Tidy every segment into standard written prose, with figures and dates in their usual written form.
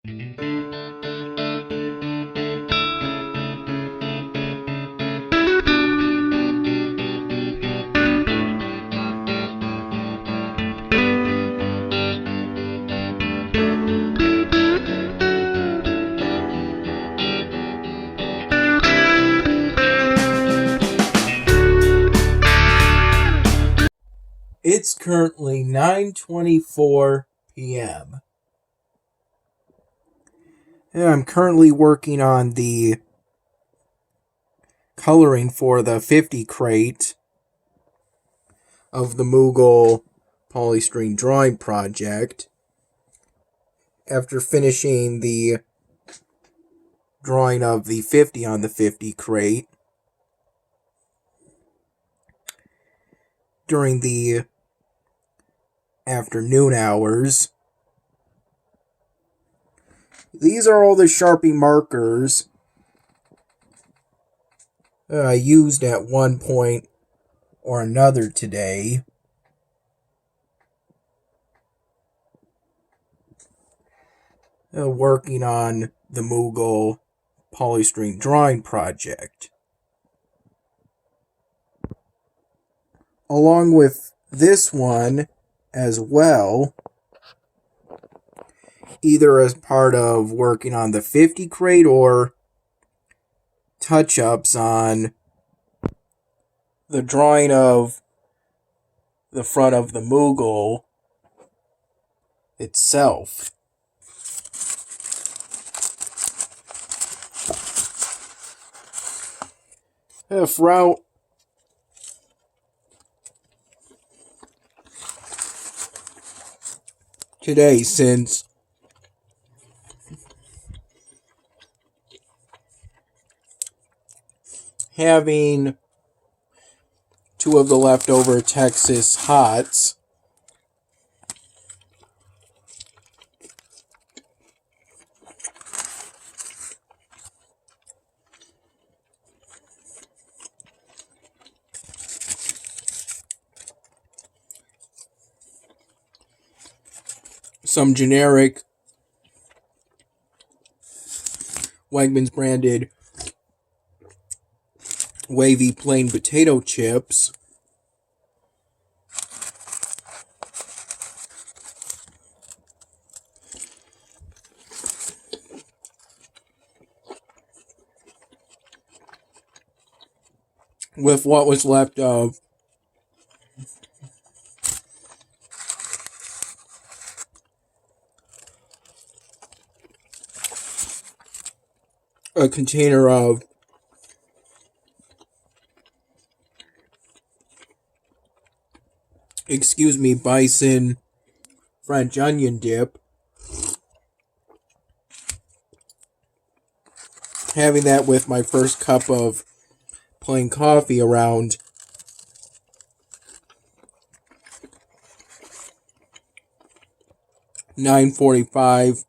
It's currently 9:24 p.m. And I'm currently working on the coloring for the 50 crate of the Moogle polystyrene drawing project. After finishing the drawing of the 50 on the 50 crate, during the afternoon hours, these are all the Sharpie markers I used at one point or another today. Working on the Moogle polystyrene drawing project. Along with this one as well, either as part of working on the 50 crate or touch-ups on the drawing of the front of the Moogle itself. Throughout today, since having two of the leftover Texas hots, some generic Wegmans branded wavy plain potato chips, with what was left of a container of bison French onion dip. Having that with my first cup of plain coffee around 9:45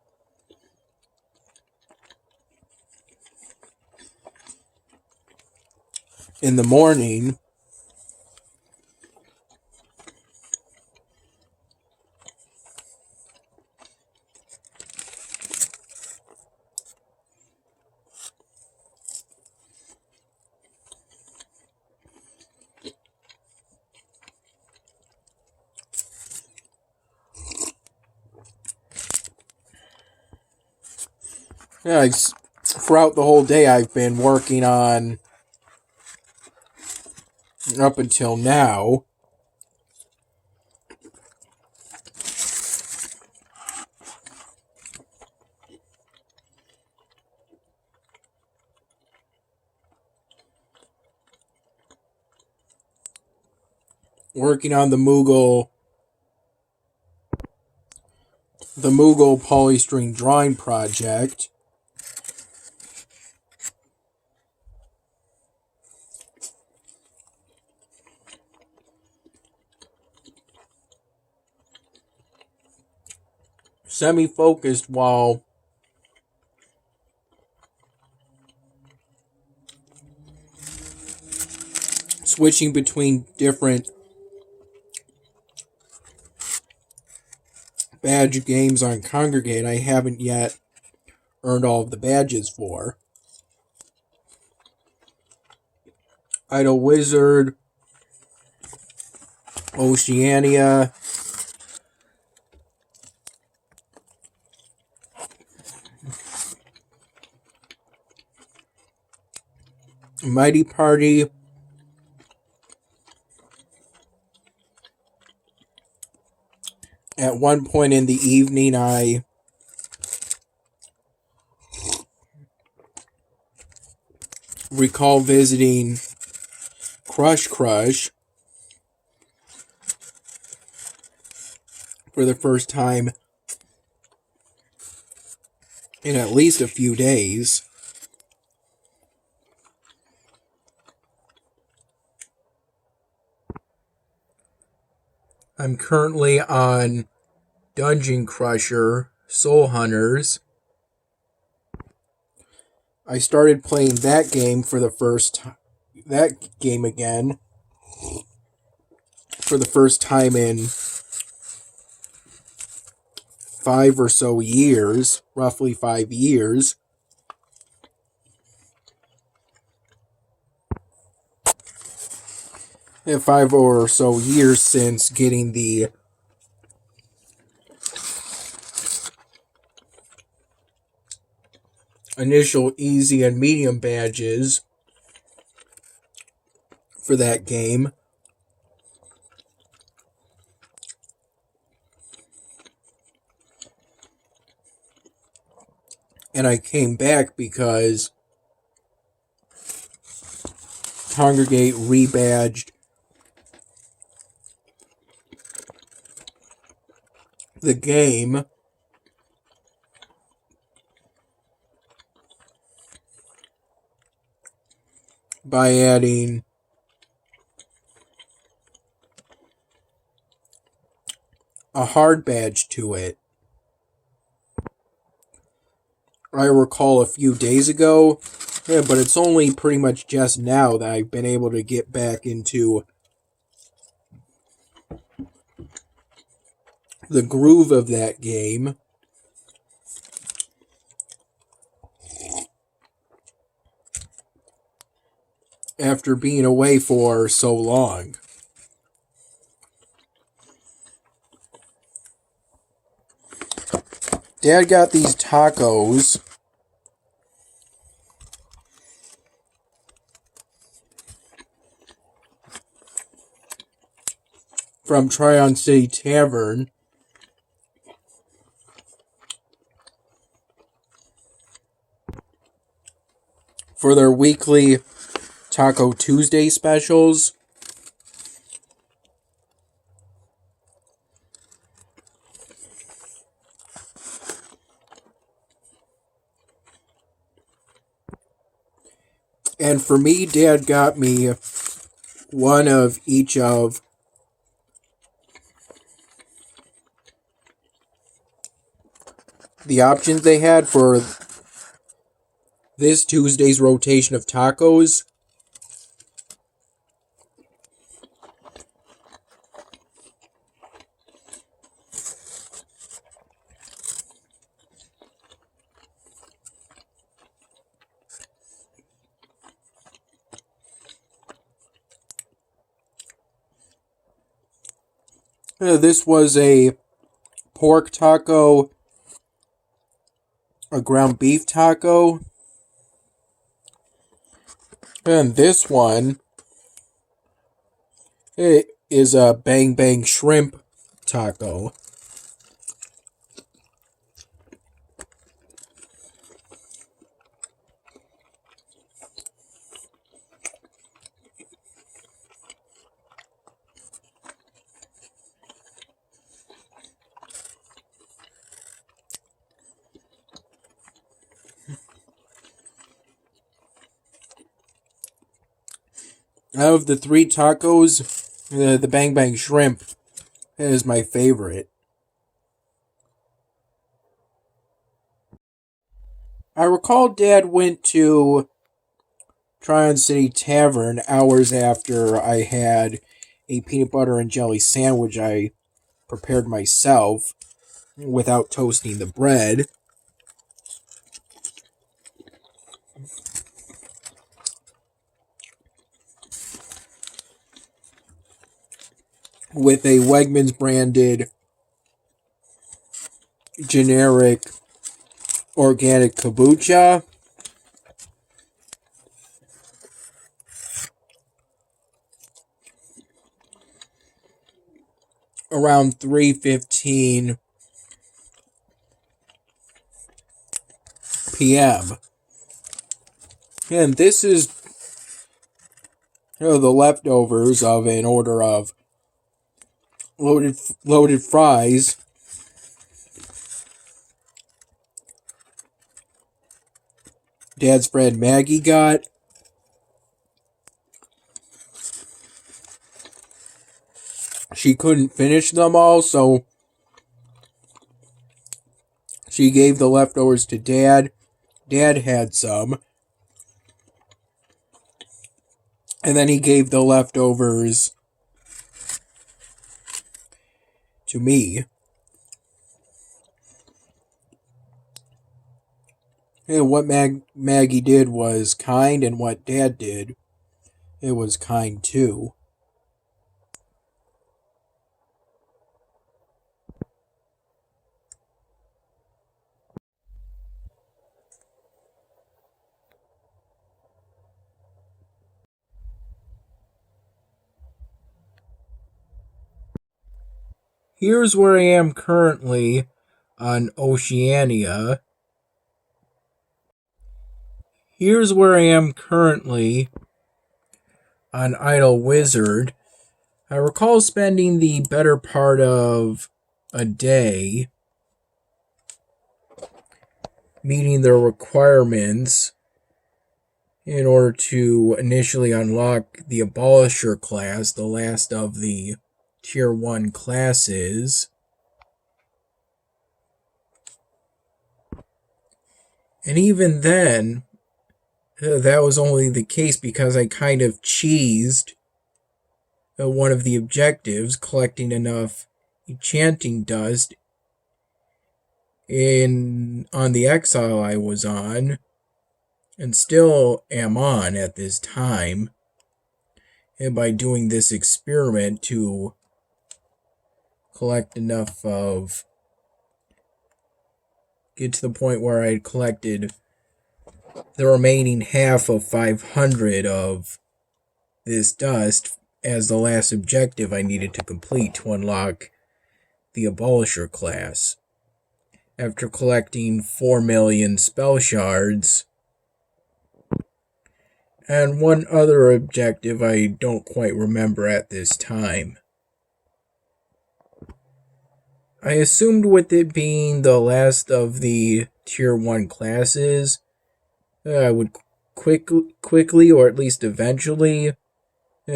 in the morning. Yeah, throughout the whole day I've been working on, up until now, working on the Moogle polystyrene drawing project. Semi-focused while switching between different badge games on Congregate. I haven't yet earned all of the badges for. Idle Wizard, Oceania, Mighty Party, at one point in the evening, I recall visiting Crush for the first time in at least a few days. I'm currently on Dungeon Crusher Soul Hunters. I started playing that game for the first time. That game again for the first time in 5 or so years, roughly 5 years. And 5 or so years since getting the initial easy and medium badges for that game. And I came back because Congregate rebadged the game by adding a hard badge to it. I recall a few days ago, but it's only pretty much just now that I've been able to get back into the groove of that game. After being away for so long. Dad got these tacos from Tryon City Tavern for their weekly Taco Tuesday specials. And for me, Dad got me one of each of the options they had for this Tuesday's rotation of tacos. This was a pork taco, a ground beef taco, and this one is a bang bang shrimp taco. Out of the 3 tacos, the Bang Bang Shrimp is my favorite. I recall Dad went to Tryon City Tavern hours after I had a peanut butter and jelly sandwich I prepared myself without toasting the bread. with a Wegmans branded generic organic kombucha. Around 3:15 p.m. And this is the leftovers of an order of loaded fries, Dad's friend Maggie got. She couldn't finish them all, so she gave the leftovers to Dad. Dad had some. And then he gave the leftovers to me. And what Maggie did was kind, and what Dad did, it was kind too. Here's where I am currently on Oceania. Here's where I am currently on Idle Wizard. I recall spending the better part of a day meeting the requirements in order to initially unlock the Abolisher class, the last of the Tier 1 classes. And even then, that was only the case because I kind of cheesed one of the objectives, collecting enough enchanting dust on the exile I was on, and still am on at this time, and by doing this experiment to collect enough of, get to the point where I collected the remaining half of 500 of this dust as the last objective I needed to complete to unlock the Abolisher class. After collecting 4 million spell shards, and one other objective I don't quite remember at this time. I assumed with it being the last of the Tier 1 classes, I would quickly, or at least eventually,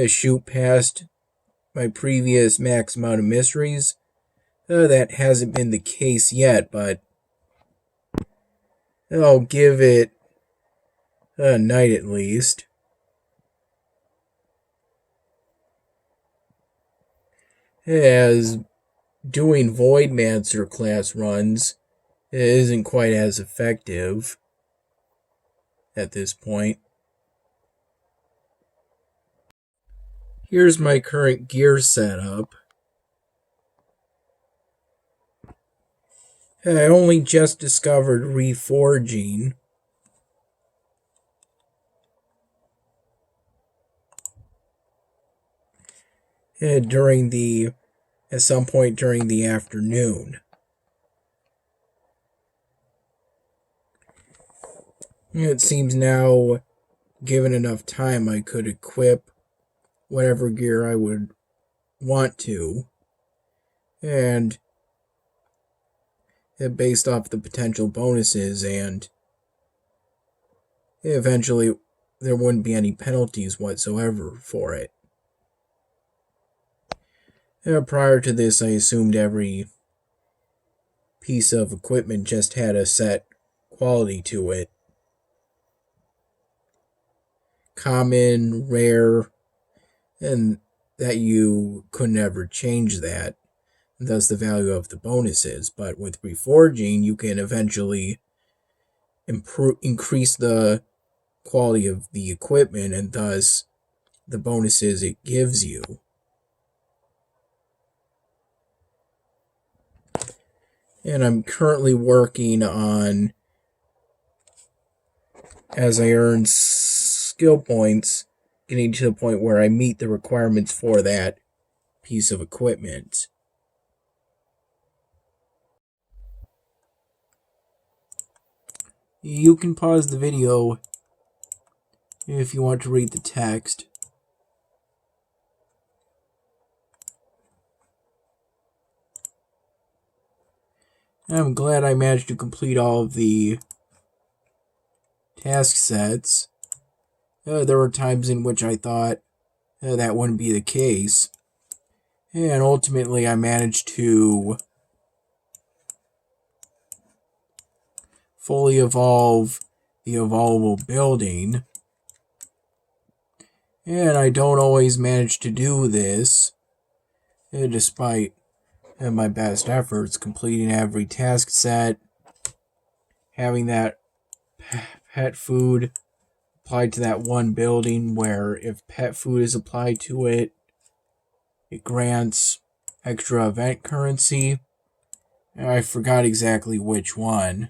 shoot past my previous max amount of mysteries. That hasn't been the case yet, but I'll give it a night at least. As doing Voidmancer class runs isn't quite as effective at this point. Here's my current gear setup. I only just discovered reforging. At some point during the afternoon. It seems now, given enough time, I could equip whatever gear I would want to, and based off the potential bonuses, and eventually there wouldn't be any penalties whatsoever for it. Prior to this, I assumed every piece of equipment just had a set quality to it. Common, rare, and that you could never change that. Thus the value of the bonuses. But with reforging, you can eventually increase the quality of the equipment and thus the bonuses it gives you. And I'm currently working on, as I earn skill points, getting to the point where I meet the requirements for that piece of equipment. You can pause the video if you want to read the text. I'm glad I managed to complete all of the task sets. There were times in which I thought that wouldn't be the case. And ultimately I managed to fully evolve the evolvable building. And I don't always manage to do this, despite my best efforts, completing every task set, having that pet food applied to that one building where if pet food is applied to it, it grants extra event currency. I forgot exactly which one.